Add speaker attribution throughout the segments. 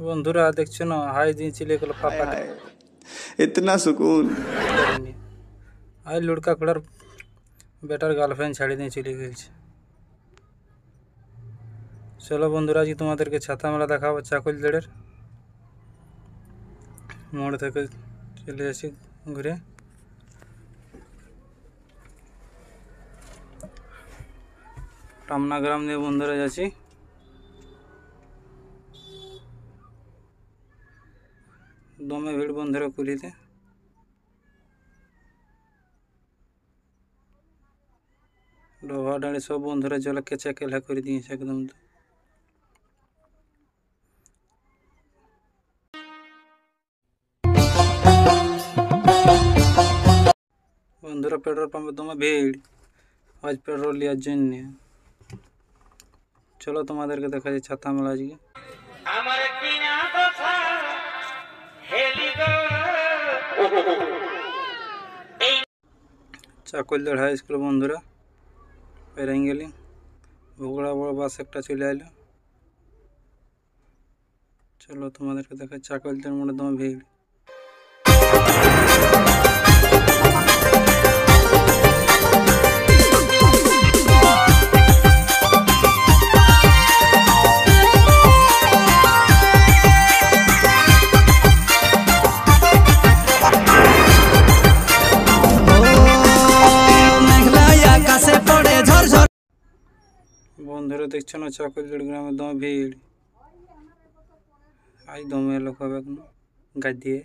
Speaker 1: বন্ধুরা দেখছো না হাই দিয়ে চলে গেল
Speaker 2: हाय
Speaker 1: पापा
Speaker 2: हाय इतना सुकून।
Speaker 1: करेंगे हाई लुड़का खुड़ार बेटार गार्लफ्रेंड छाड़ी দিয়ে চলে গেছে। চলো বন্ধুরা আজকে তোমাদেরকে ছাতা মেলা দেখাবো চাকলদেড়ের মোড় থেকে চলে আসি ঘুরে। টামনা গ্রাম দিয়ে বন্ধুরা যাচ্ছি। দমে ভিড় বন্ধুরা কুলিতে। ডোভা ডাড়ি সব বন্ধুরা জলে কেচা কেলা করে দিয়েছে একদম। বন্ধুরা পেট্রোল পাম্পে দমে ভিড় আজ পেট্রোল লিয়ার জন্য। চলো তোমাদেরকে দেখা যায় ছাতা মেলা আজকে। চাকলদেড় হাই স্কুল বন্ধুরা পেরিয়ে গেলি। ভোগড়া বড় বাস একটা চলে এলো। চলো তোমাদেরকে দেখা চাকলদেড় মোড়ে দমে ভিড়। বন্ধুরা দেখছো না চাকলদেড় গ্রামে দমে ভিড়। আজ দমে লোক হবে গাছ দিয়ে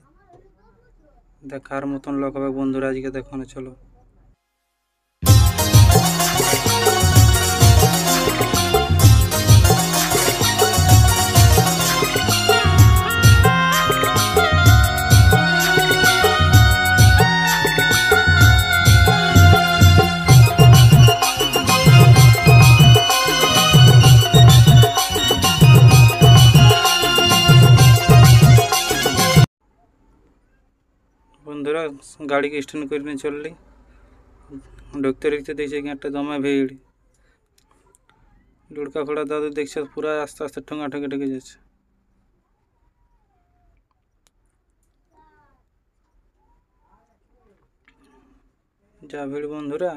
Speaker 1: দেখার মতন লোক হবে বন্ধুরা আজকে দেখো না। চলো বন্ধুরা গাড়িকে স্ট্যান্ড করে নিয়ে চললি। ঢুকতে ঢুকতে দেখছে কি একটা দমে ভিড়। লুড়কা খোড়া দাদু দেখছে পুরা আস্তে আস্তে ঠোঙা ঠুকে ঢুকে যাচ্ছে। যা ভিড় বন্ধুরা।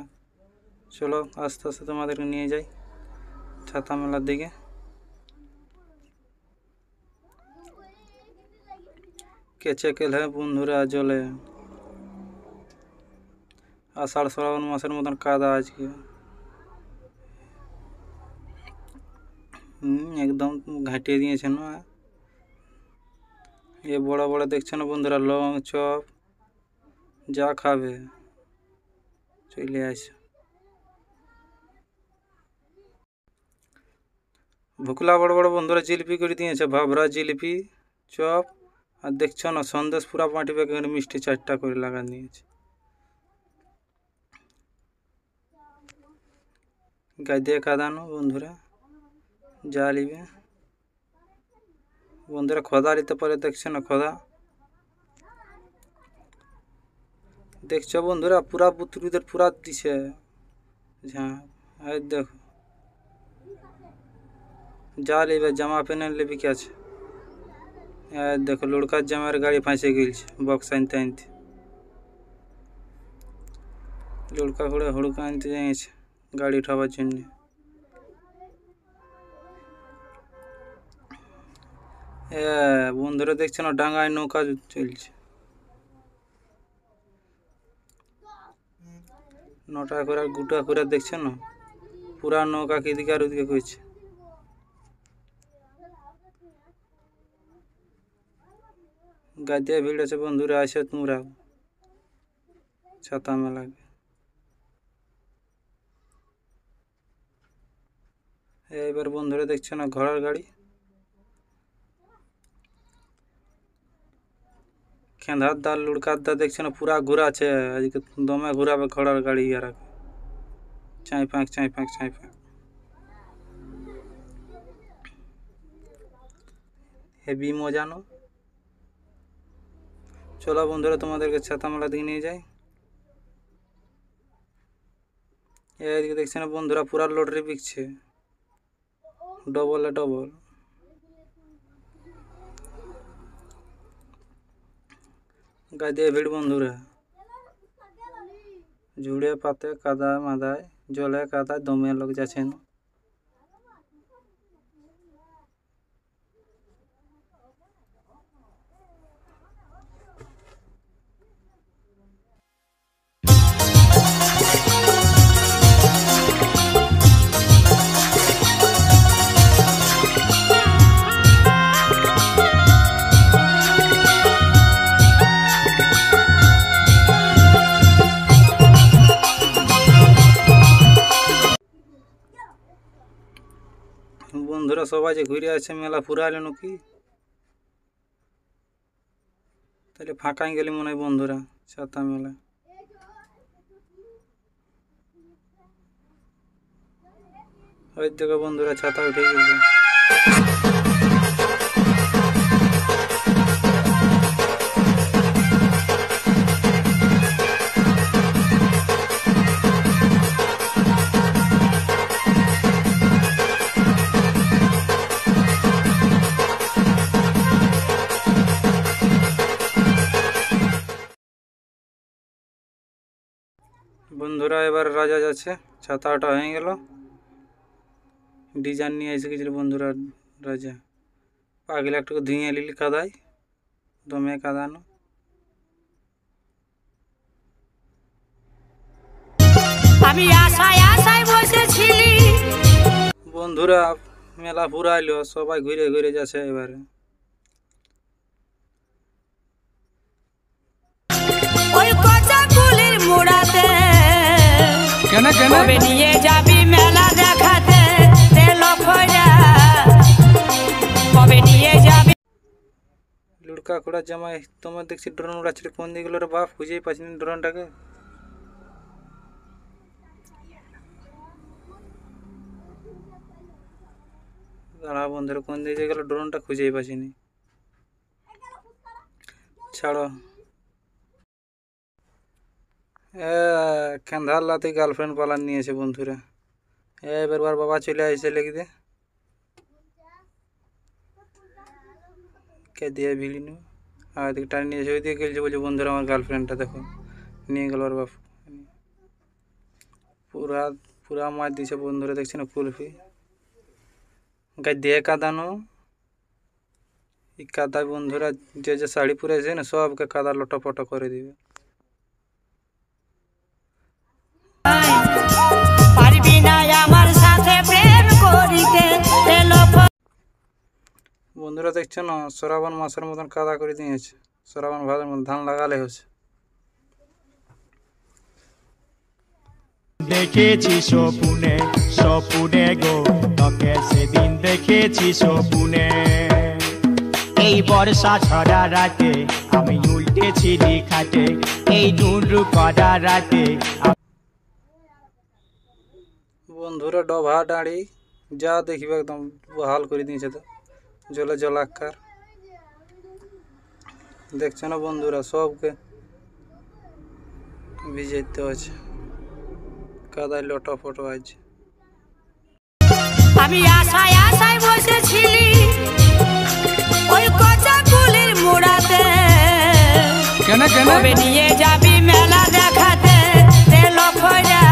Speaker 1: চলো আস্তে আস্তে তোমাদেরকে নিয়ে যাই ছাতা মেলার দিকে। কেচে কেল হয় বন্ধুরা জলে। আষাঢ় শ্রাবণ মাসের মতন কাদা আজকে। একদম ঘাটিয়ে দিয়েছে না। এ বড় বড় দেখছে না বন্ধুরা লং চপ যা খাবে চলে আসে। ভুকলা বড় বড় বন্ধুরা জিলিপি করে দিয়েছে ভাবরা জিলিপি চপ। আর দেখছো না সন্দেশ পুরা পাটি ব্যাগে মিষ্টি 4টা করে লাগা দিয়েছে। গায়ে দিয়ে কাঁদানো বন্ধুরা যা নিবে বন্ধুরা খোদা নিতে পারে। দেখছো না খোদা দেখছো বন্ধুরা পুরা পুতুরিদের পুরা দিছে। হ্যাঁ এই দেখো যা নিবে জামা পেনে নিবি কি আছে। দেখো লুড়কার জামার গাড়ি ফাঁসে গেছে বক্স আনতে আনতে। লুড়কা ঘুরে হুড়কা আনতে যাইছে গাড়ি উঠাবার জন্য। বন্ধুরা দেখছো না ডাঙায় নৌকা চলছে। 9টা করে গুটা করে দেখছো না পুরা নৌকা কিদিকে আর ওদিকে করছে। গায়ে ভিড় আছে বন্ধুরা আসে তোমরা ছাতা মেলা। এবার বন্ধুরা দেখছো না ঘোড়ার গাড়ি। খেঁধার দা লুড়কার দা দেখছো না পুরা ঘুরাছে আজকে দমে ঘুরাবে ঘোড়ার গাড়ি। আর চাই পাঁক চাই পাঁক চাই পাঁক হেভি মজানো। চলো বন্ধুরা তোমাদেরকে ছাতা মেলা দিকে নিয়ে যাই। এদিকে দেখছি না বন্ধুরা পুরা লটারি বিকছে ডবলে ডবল। গায়ে ভিড় বন্ধুরা, ঝুড়ে পাতে কাদা মাদায় জলে কাদায় দমে লোক যাচ্ছেন। বন্ধুরা সবাই যে ঘুরে আছে মেলা পুরা এলো নাকি? তাহলে ফাঁকাই গেলি মনে হয় বন্ধুরা ছাতা মেলা। ওই দেখো বন্ধুরা ছাতা উঠে গেছে। বন্ধুরা এবার রাজা যাচ্ছে, ছাতা ওটা হয়ে গেল, ডিজাইন নিয়ে এসে গেছিল বন্ধুরা রাজা। পাগলে একটু ধুয়ে লিলি কাদায় দমে কাদানো।
Speaker 3: আমি আশায় আশায় বসেছিলি।
Speaker 1: বন্ধুরা মেলা পুরা এলো, সবাই ঘুরে ঘুরে যাচ্ছে এবারে।
Speaker 3: ওই কচা কুলির মোড়াতে কবে নিয়ে যাবি মেলা দেখাতে তেল খোঁজা, কবে নিয়ে যাবি।
Speaker 1: লুড়কা খোড়া জামাই তোমার দেখছি ড্রোন উড়াচ্ছিল, কোন দিকে গেলো রে বাপ? খুঁজেই পাচ্ছি না ড্রোনটাকে। দাঁড়া বন্ধুরা, কোন দিকে গেল ড্রোনটা খুঁজেই পাচ্ছিনি। ছাড়ো। খেন্ধার লাতে গার্লফ্রেন্ড পালান নিয়েছে বন্ধুরা। এবার বাবা চলে আসছে লেগে দে কে দিয়ে ভিড়ি নি। আর এদিকে টানি নিয়েছে, ওই দিকে গেলছে বলছে বন্ধুরা আমার গার্লফ্রেন্ডটা দেখো নিয়ে গেল ওর বাপ। পুরা পুরা মার দিয়েছে বন্ধুরা, দেখছি না কুলফি গায়ে দিয়ে কাদানো। এই কাদা বন্ধুরা যে যে শাড়ি পরেছে না সবকে কাদা লটোপটো করে দিবে।
Speaker 3: পারবি না আমার সাথে প্রেম করিতে তেল।
Speaker 1: বন্ধুরা দেখছো না শ্রাবণ মাসের মতন কাদা করে দিয়েছে। শ্রাবণ ভাদ্রের মধ্যে ধান লাগালে হচ্ছে।
Speaker 4: দেখেছি স্বপ্নে স্বপ্নে গো তোকে সেদিন দেখেছি স্বপ্নে। এই বর্ষা ছড়া রাতে আমি উল্টেছি খাটে, এই ডুডু করা রাতে।
Speaker 1: বন্ধুরা ডভা ডাঁড়ি যা দেখবে একদম বহাল করে দিয়েছে, তো জলে জলাকার দেখছো না বন্ধুরা, সবকে ভিজাইতে হচ্ছে, কাদায় লটো ফটো আছে।
Speaker 3: আমি আশায় আশায় বসেছিলি ওই কচা কুলির মোড়াতে, কবে নিয়ে যাবি মেলা দেখাতে তেল খোঁজা,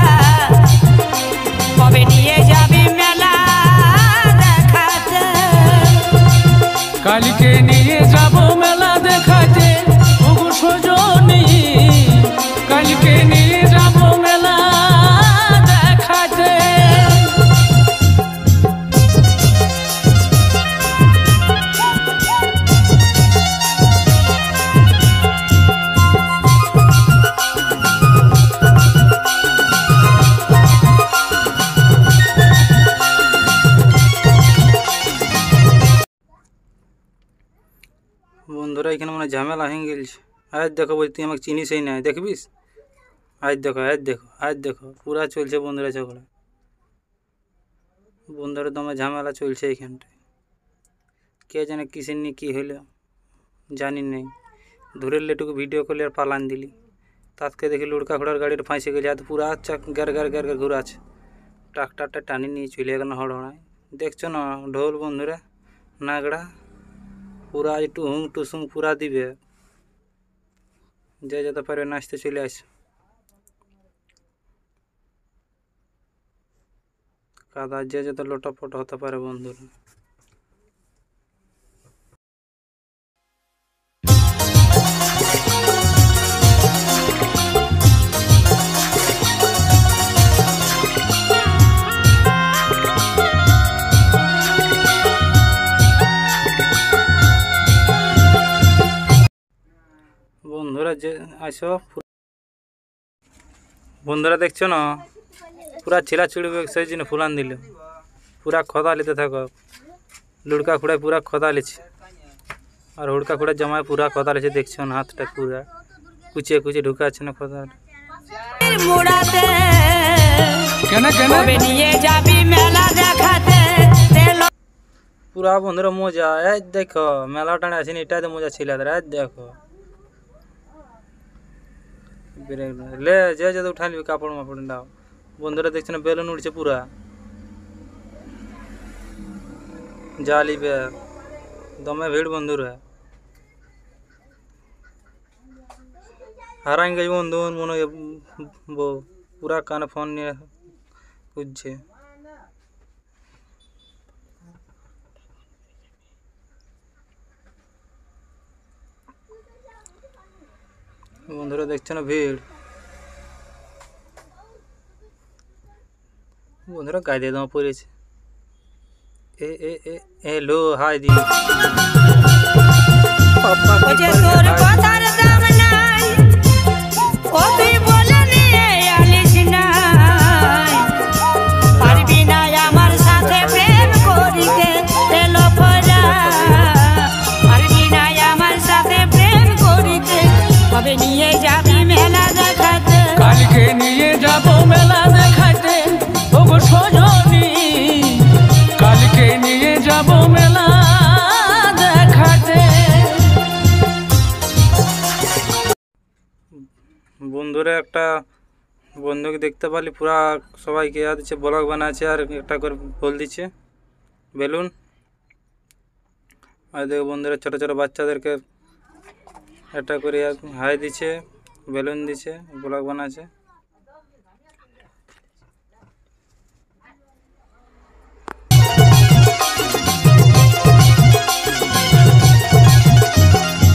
Speaker 3: কবে নিয়ে যাবি মেলা দেখাতে।
Speaker 5: কালকে নিয়ে যাব মেলা দেখাতে ওগো সজনী, কালকে নিয়ে যাব মেলা দেখাতে।
Speaker 1: বন্ধুরা এখানে মানে ঝামেলা হয়ে গেছে। আজ দেখো বলছি তুই আমাকে চিনিসই না, দেখবিস আজ দেখো আজ দেখো আজ দেখো পুরা চলছে বন্ধুরা ঝগড়া। বন্ধুরা তোমার ঝামেলা চলছে এইখানটায়, কে জানে কিসের নিয়ে কী হইলো জানি নেই। ধরে লেটুকু ভিডিও করলে আর পালান দিলি, তাতকে দেখি লুড়কা ঘোড়ার গাড়ির ফাঁসে গেছে, আর পুরা চাক গার গার গার গার ঘুরাচ্ছে, ট্রাক্টারটা টানি নিয়ে চলে গেল হড়হড়ায়। দেখছো না ঢোল বন্ধুরা নাগড়া পুরা একটু হুং টুসুং পুরা দিবে। যে যেতে পারবে নাচতে চলে আসে। কাদা যে যত লোটাপট হতে পারে বন্ধুরা। বন্ধুরা যে আসো, বন্ধুরা দেখছো না পুরা ছিলা ছুড়বে সেই জন্য ফুলান দিল, পুরা খদা লিতে থাকো। লুড়কা খুঁড়ায় পুরা খদা লিছে, আর হুড়কা খুঁড়া জামায় পুরা খদা লিছে। দেখছো না হাতটা পুরা কুচিয়ে কুচিয়ে ঢুকাচ্ছে না খদা।
Speaker 3: মুড়াতে
Speaker 5: কেন কেন
Speaker 3: কবে নিয়ে যাবি মেলা দেখাতে তেল
Speaker 1: পুরা বন্ধুরা মজা। এই দেখো মেলা টানে আসেনি, এটাতে মজা ছিল। দেখো লে যে যে উঠা নিবি কাপড় মাপড় দাও। বন্ধুরা দেখছো না বেলুন উঠছে পুরা, জালিবে দমে ভিড় বন্ধুরা। হারাই গেছে বন্ধু মনে হয় পুরা কানে ফোন নিয়ে খুঁজছে। বন্ধুরা দেখছো না ভিড়। বন্ধুরা গায়ে দিয়ে দমা পড়েছে। এ এ এ হ্যালো হাই দি পাপা
Speaker 3: ও যে তোর কথার দাম নাই, ও তুই বলে নিয়ে আলিস নাই। পারবি না আমার সাথে প্রেম করিতে তেলো ফোরা, পারবি না আমার সাথে প্রেম করিতে কবে নিয়ে যাবি মেলা দেখাতে।
Speaker 5: কালকে নিয়ে যাব মেলা দেখাতে ওগো সজনী, কালকে নিয়ে যাব মেলা দেখাতে।
Speaker 1: বন্ধুরা একটা বন্ধুকে দেখতে পারলি পুরা সবাইকে দিচ্ছে, ব্লগ বানাচ্ছে আর একটা করে বল দিচ্ছে বেলুন। আর দেখো বন্ধুরা ছোটো ছোটো বাচ্চাদেরকে একটা করে হাই দিচ্ছে, বেলুন দিচ্ছে, ব্লগ বানাচ্ছে।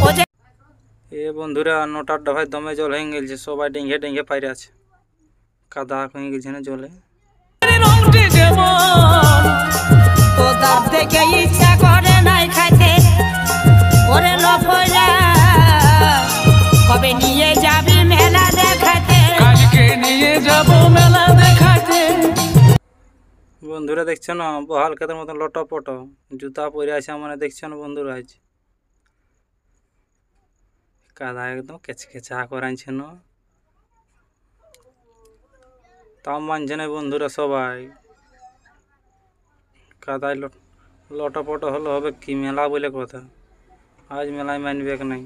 Speaker 3: ও যে
Speaker 1: এ বন্ধুরা নটার ডাভায় দমে জল হয়ে গেছে, সবাই ডেঙ্গে ডেঙ্গে পাইরে আছে, কাদা হয়ে গেছে না জলে।
Speaker 5: রংটি যেমন
Speaker 3: তো দাঁত দেখে ইচ্ছা করে নাই খাইতে ওরে লফরা, কবে নিয়ে যাবি মেলা দেখাতে।
Speaker 5: কালকে নিয়ে যাব মেলা দেখাতে।
Speaker 1: বন্ধুরা দেখছো না বহাল খেতের মতন লটপট জুতা পরে আছে, মানে দেখছো না বন্ধুরা আছে কাদা একদম কেচে কেচা করাইছে না, তাও মানছে না বন্ধুরা সবাই। কাদায় লটপট হলে হবে কি, মেলা বলে কথা, আজ মেলায় মানবে কি নাই।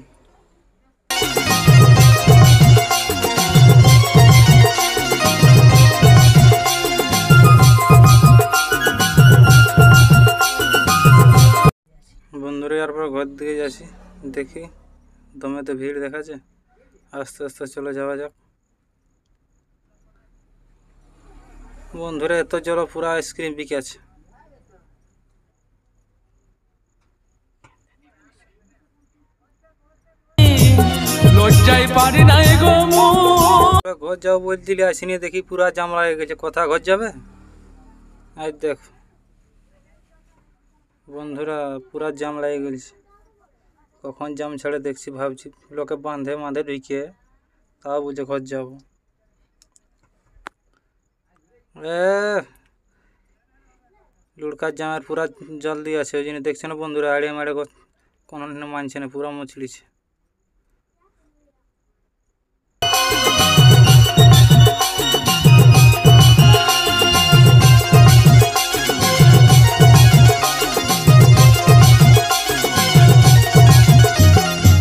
Speaker 1: বন্ধুরা এরপর ঘর দিকে যাচ্ছি, দেখি দমে তো ভিড় দেখাচ্ছে, আস্তে আস্তে চলে যাওয়া যাক। বন্ধুরা এত জল পুরা আইসক্রিম বিকে আছে।
Speaker 5: লজ্জায় পারি না গো মু।
Speaker 1: ঘর যাও বল দিলে আসিনি, দেখি পুরা জাম লাগে গেছে, কথা ঘর যাবে। আজ দেখ বন্ধুরা পুরা জাম লাগে গেছে, কখন জাম ছেড়ে দেখছি, ভাবছি লোকে বাঁধে বাঁধে ঢুকিয়ে, তাও বলছে ঘর যাবো। লুড়কার জামের পুরা জল দিয়ে আছে, ওই জন্য দেখছে না বন্ধুরা আড়িয়ে মাড়ে কোনো মানছে না, পুরা মুছলিছে।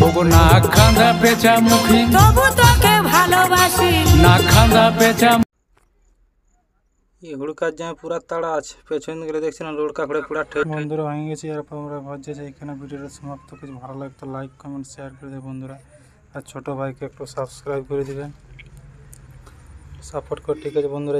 Speaker 5: ওগো না খান্দা পেঁচা মুখী,
Speaker 3: তবু তোকে ভালোবাসি।
Speaker 5: না খান্দা পেঁচা
Speaker 1: এই হুড়কার জামে পুরা তাড়া আছে, পেছন গেলে দেখছি না লুড়কা করে পুরা বন্ধুরা হয়ে গেছে। এরপর আমরা ঘর যাচ্ছি, এখানে ভিডিওটা সমাপ্ত। কিছু ভালো লাগতো লাইক কমেন্ট শেয়ার করে দেয় বন্ধুরা, আর ছোটো ভাইকে একটু সাবস্ক্রাইব করে দিবেন, সাপোর্ট করে। ঠিক আছে বন্ধুরা।